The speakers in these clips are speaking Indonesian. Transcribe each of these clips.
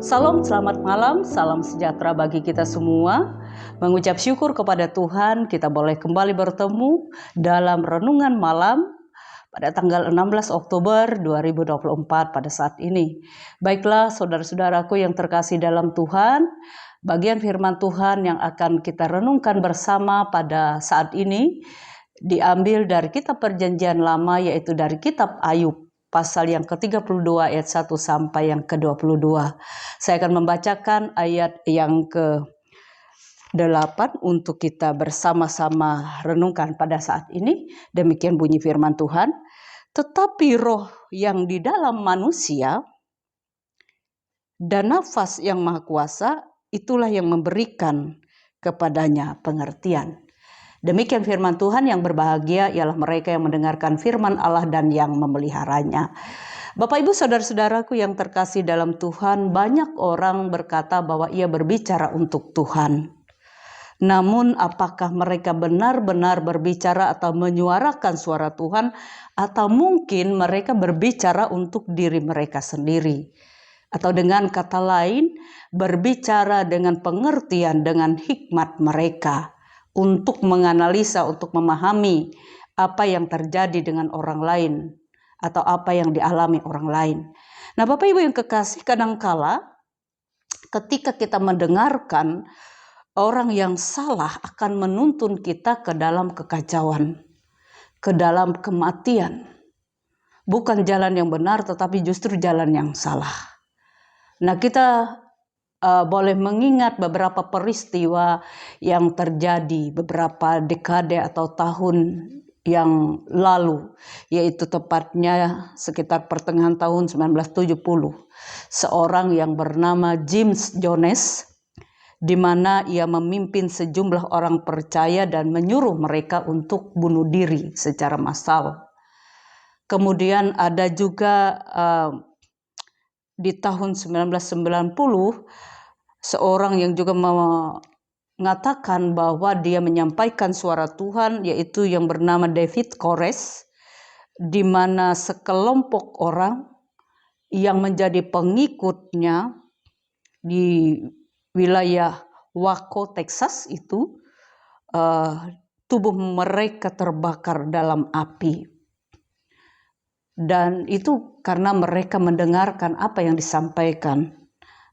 Salam, selamat malam, salam sejahtera bagi kita semua. Mengucap syukur kepada Tuhan, kita boleh kembali bertemu dalam renungan malam pada tanggal 16 Oktober 2024 pada saat ini. Baiklah saudara-saudaraku yang terkasih dalam Tuhan, bagian firman Tuhan yang akan kita renungkan bersama pada saat ini diambil dari kitab Perjanjian Lama, yaitu dari kitab Ayub. Pasal yang ke-32 ayat 1 sampai yang ke-22. Saya akan membacakan ayat yang ke-8 untuk kita bersama-sama renungkan pada saat ini. Demikian bunyi firman Tuhan. Tetapi roh yang di dalam manusia dan nafas yang maha kuasa, itulah yang memberikan kepadanya pengertian. Demikian firman Tuhan. Yang berbahagia ialah mereka yang mendengarkan firman Allah dan yang memeliharanya. Bapak Ibu saudara-saudaraku yang terkasih dalam Tuhan, banyak orang berkata bahwa ia berbicara untuk Tuhan. Namun apakah mereka benar-benar berbicara atau menyuarakan suara Tuhan, atau mungkin mereka berbicara untuk diri mereka sendiri? Atau dengan kata lain, berbicara dengan pengertian, dengan hikmat mereka, untuk menganalisa, untuk memahami apa yang terjadi dengan orang lain atau apa yang dialami orang lain. Nah, Bapak Ibu yang kekasih, kadangkala ketika kita mendengarkan orang yang salah akan menuntun kita ke dalam kekacauan, ke dalam kematian. Bukan jalan yang benar, tetapi justru jalan yang salah. Nah, kita boleh mengingat beberapa peristiwa yang terjadi beberapa dekade atau tahun yang lalu, yaitu tepatnya sekitar pertengahan tahun 1970. Seorang yang bernama James Jones, di mana ia memimpin sejumlah orang percaya dan menyuruh mereka untuk bunuh diri secara massal. Kemudian ada juga di tahun 1990 seorang yang juga mengatakan bahwa dia menyampaikan suara Tuhan, yaitu yang bernama David Koresh, di mana sekelompok orang yang menjadi pengikutnya di wilayah Waco, Texas itu, tubuh mereka terbakar dalam api. Dan itu karena mereka mendengarkan apa yang disampaikan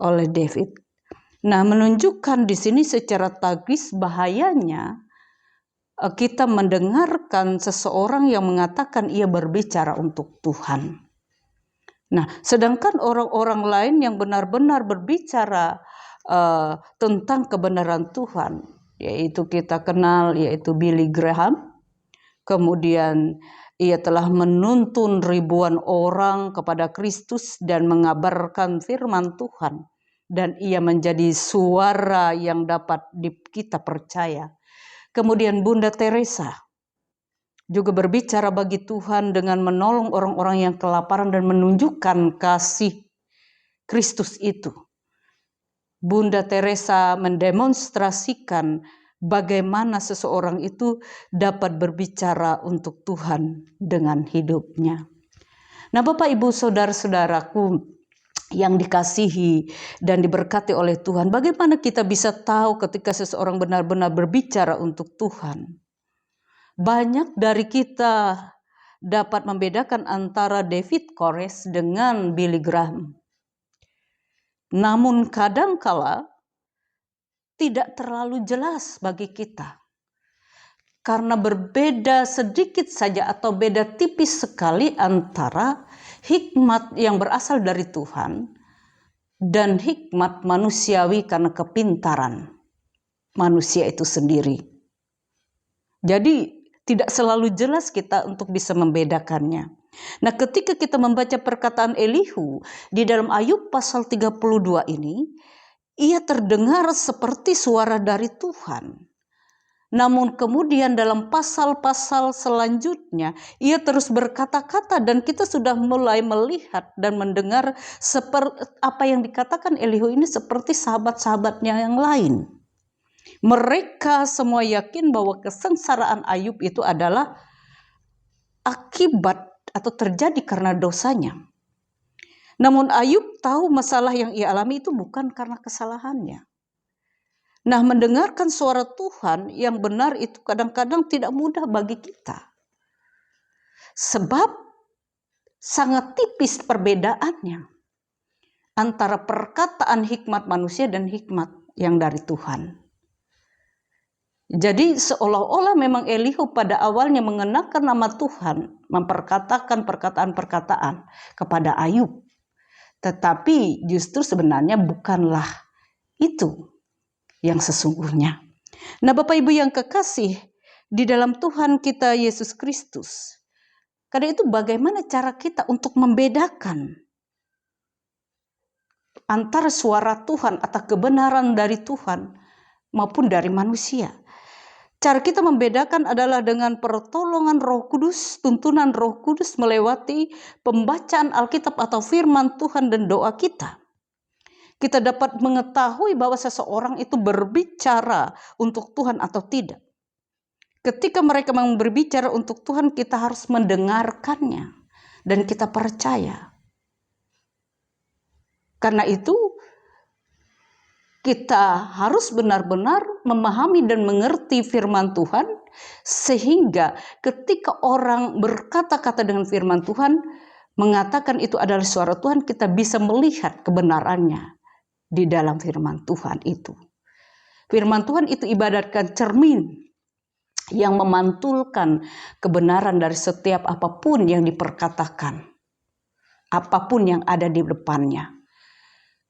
oleh David. Nah, menunjukkan di sini secara tragis bahayanya kita mendengarkan seseorang yang mengatakan ia berbicara untuk Tuhan. Nah, sedangkan orang-orang lain yang benar-benar berbicara tentang kebenaran Tuhan, yaitu kita kenal, yaitu Billy Graham. Kemudian ia telah menuntun ribuan orang kepada Kristus dan mengabarkan firman Tuhan. Dan ia menjadi suara yang dapat kita percaya. Kemudian Bunda Teresa juga berbicara bagi Tuhan dengan menolong orang-orang yang kelaparan dan menunjukkan kasih Kristus itu. Bunda Teresa mendemonstrasikan bagaimana seseorang itu dapat berbicara untuk Tuhan dengan hidupnya. Nah, Bapak Ibu saudara-saudaraku yang dikasihi dan diberkati oleh Tuhan, bagaimana kita bisa tahu ketika seseorang benar-benar berbicara untuk Tuhan? Banyak dari kita dapat membedakan antara David Koresh dengan Billy Graham. Namun kadangkala tidak terlalu jelas bagi kita. Karena berbeda sedikit saja atau beda tipis sekali antara hikmat yang berasal dari Tuhan dan hikmat manusiawi karena kepintaran manusia itu sendiri. Jadi tidak selalu jelas kita untuk bisa membedakannya. Nah, ketika kita membaca perkataan Elihu di dalam Ayub pasal 32 ini, ia terdengar seperti suara dari Tuhan. Namun kemudian dalam pasal-pasal selanjutnya, ia terus berkata-kata dan kita sudah mulai melihat dan mendengar seperti apa yang dikatakan Elihu ini seperti sahabat-sahabatnya yang lain. Mereka semua yakin bahwa kesengsaraan Ayub itu adalah akibat atau terjadi karena dosanya. Namun Ayub tahu masalah yang ia alami itu bukan karena kesalahannya. Nah, mendengarkan suara Tuhan yang benar itu kadang-kadang tidak mudah bagi kita. Sebab sangat tipis perbedaannya antara perkataan hikmat manusia dan hikmat yang dari Tuhan. Jadi seolah-olah memang Elihu pada awalnya mengenakan nama Tuhan, memperkatakan perkataan-perkataan kepada Ayub. Tetapi justru sebenarnya bukanlah itu yang sesungguhnya. Nah, Bapak Ibu yang kekasih di dalam Tuhan kita Yesus Kristus, karena itu bagaimana cara kita untuk membedakan antara suara Tuhan atau kebenaran dari Tuhan maupun dari manusia. Cara kita membedakan adalah dengan pertolongan Roh Kudus, tuntunan Roh Kudus melewati pembacaan Alkitab atau firman Tuhan dan doa kita. Kita dapat mengetahui bahwa seseorang itu berbicara untuk Tuhan atau tidak. Ketika mereka mau berbicara untuk Tuhan, kita harus mendengarkannya dan kita percaya. Karena itu, kita harus benar-benar memahami dan mengerti firman Tuhan, sehingga ketika orang berkata-kata dengan firman Tuhan, mengatakan itu adalah suara Tuhan, kita bisa melihat kebenarannya di dalam firman Tuhan itu. Firman Tuhan itu ibaratkan cermin yang memantulkan kebenaran dari setiap apapun yang diperkatakan, apapun yang ada di depannya.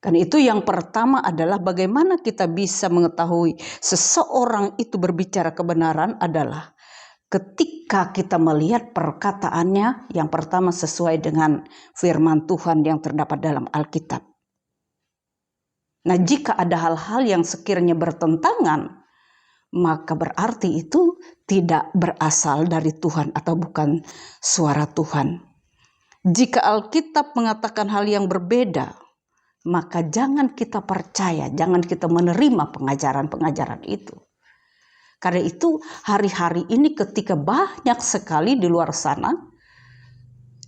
Karena itu yang pertama adalah bagaimana kita bisa mengetahui seseorang itu berbicara kebenaran adalah ketika kita melihat perkataannya yang pertama sesuai dengan firman Tuhan yang terdapat dalam Alkitab. Nah, jika ada hal-hal yang sekiranya bertentangan, maka berarti itu tidak berasal dari Tuhan atau bukan suara Tuhan. Jika Alkitab mengatakan hal yang berbeda, maka jangan kita percaya, jangan kita menerima pengajaran-pengajaran itu. Karena itu hari-hari ini ketika banyak sekali di luar sana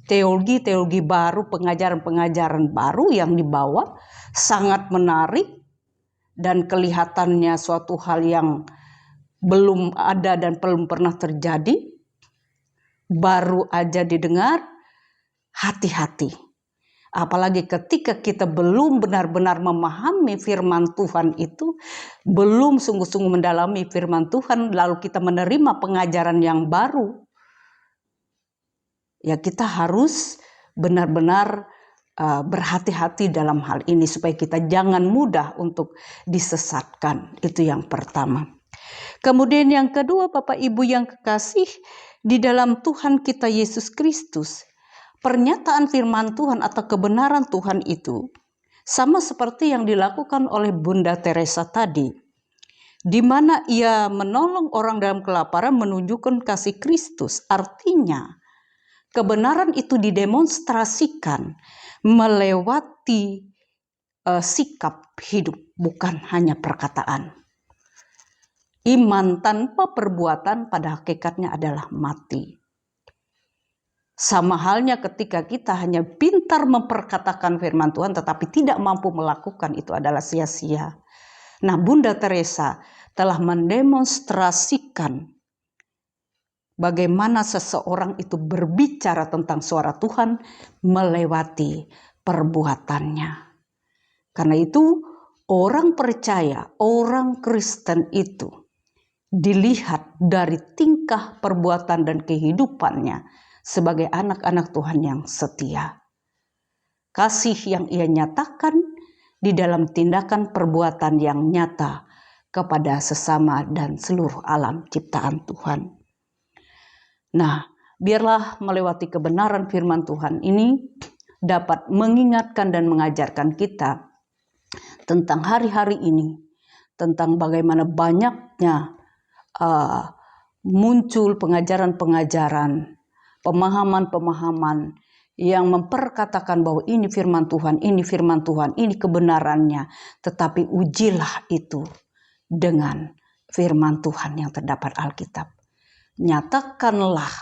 teologi-teologi baru, pengajaran-pengajaran baru yang dibawa sangat menarik dan kelihatannya suatu hal yang belum ada dan belum pernah terjadi, baru aja didengar, hati-hati. Apalagi ketika kita belum benar-benar memahami firman Tuhan itu, belum sungguh-sungguh mendalami firman Tuhan, lalu kita menerima pengajaran yang baru, ya kita harus benar-benar berhati-hati dalam hal ini supaya kita jangan mudah untuk disesatkan. Itu yang pertama. Kemudian yang kedua, Bapak Ibu yang kekasih di dalam Tuhan kita Yesus Kristus, pernyataan firman Tuhan atau kebenaran Tuhan itu sama seperti yang dilakukan oleh Bunda Teresa tadi, di mana ia menolong orang dalam kelaparan menunjukkan kasih Kristus. Artinya kebenaran itu didemonstrasikan melewati sikap hidup, bukan hanya perkataan. Iman tanpa perbuatan pada hakikatnya adalah mati. Sama halnya ketika kita hanya pintar memperkatakan firman Tuhan tetapi tidak mampu melakukan, itu adalah sia-sia. Nah, Bunda Teresa telah mendemonstrasikan bagaimana seseorang itu berbicara tentang suara Tuhan melewati perbuatannya. Karena itu orang percaya, orang Kristen itu dilihat dari tingkah perbuatan dan kehidupannya sebagai anak-anak Tuhan yang setia. Kasih yang ia nyatakan di dalam tindakan perbuatan yang nyata kepada sesama dan seluruh alam ciptaan Tuhan. Nah, biarlah melewati kebenaran firman Tuhan ini dapat mengingatkan dan mengajarkan kita tentang hari-hari ini, tentang bagaimana banyaknya muncul pengajaran-pengajaran, pemahaman-pemahaman yang memperkatakan bahwa ini firman Tuhan, ini firman Tuhan, ini kebenarannya. Tetapi ujilah itu dengan firman Tuhan yang terdapat Alkitab. Nyatakanlah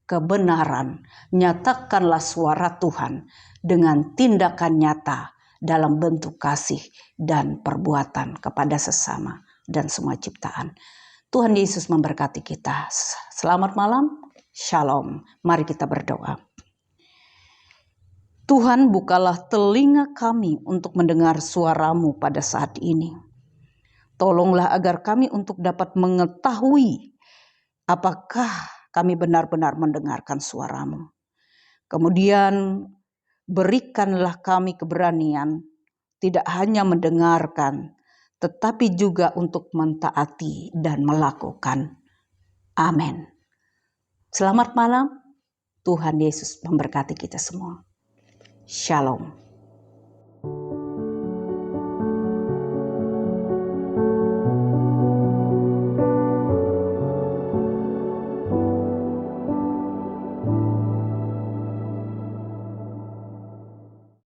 kebenaran. Nyatakanlah suara Tuhan dengan tindakan nyata dalam bentuk kasih dan perbuatan kepada sesama dan semua ciptaan. Tuhan Yesus memberkati kita. Selamat malam, shalom. Mari kita berdoa. Tuhan, bukalah telinga kami untuk mendengar suara-Mu pada saat ini. Tolonglah agar kami untuk dapat mengetahui apakah kami benar-benar mendengarkan suara-Mu. Kemudian berikanlah kami keberanian tidak hanya mendengarkan, tetapi juga untuk mentaati dan melakukan. Amin. Selamat malam, Tuhan Yesus memberkati kita semua. Shalom.